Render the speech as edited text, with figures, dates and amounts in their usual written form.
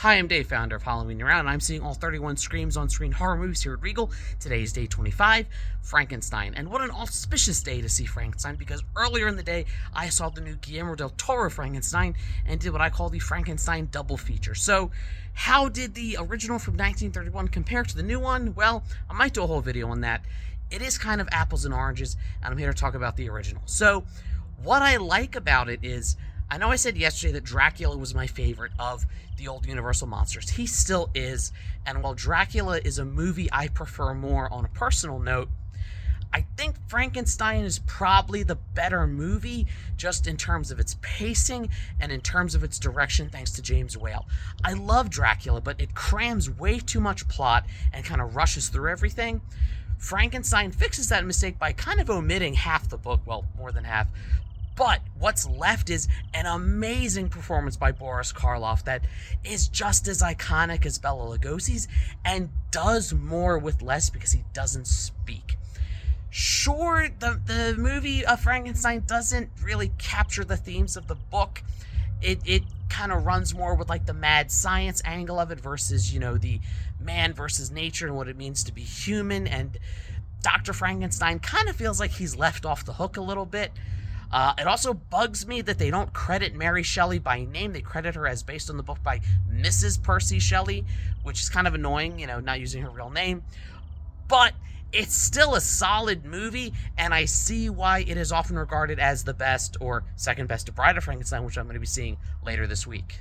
Hi, I'm Dave, founder of Halloween Around, and I'm seeing all 31 Screams on-screen horror movies here at Regal. Today is day 25, Frankenstein. And what an auspicious day to see Frankenstein, because earlier in the day, I saw the new Guillermo del Toro Frankenstein and did what I call the Frankenstein double feature. So, how did the original from 1931 compare to the new one? Well, I might do a whole video on that. It is kind of apples and oranges, and I'm here to talk about the original. So, what I like about it is, I know I said yesterday that Dracula was my favorite of the old Universal monsters. He still is, and while Dracula is a movie I prefer more on a personal note, I think Frankenstein is probably the better movie just in terms of its pacing and in terms of its direction, thanks to James Whale. I love Dracula, but it crams way too much plot and kind of rushes through everything. Frankenstein fixes that mistake by kind of omitting half the book, well, more than half. But what's left is an amazing performance by Boris Karloff that is just as iconic as Bela Lugosi's and does more with less because he doesn't speak. Sure, the movie of Frankenstein doesn't really capture the themes of the book. It kind of runs more with like the mad science angle of it versus, the man versus nature and what it means to be human. And Dr. Frankenstein kind of feels like he's left off the hook a little bit. It also bugs me that they don't credit Mary Shelley by name. They credit her as based on the book by Mrs. Percy Shelley, which is kind of annoying, not using her real name. But it's still a solid movie, and I see why it is often regarded as the best or second best to Bride of Frankenstein, which I'm going to be seeing later this week.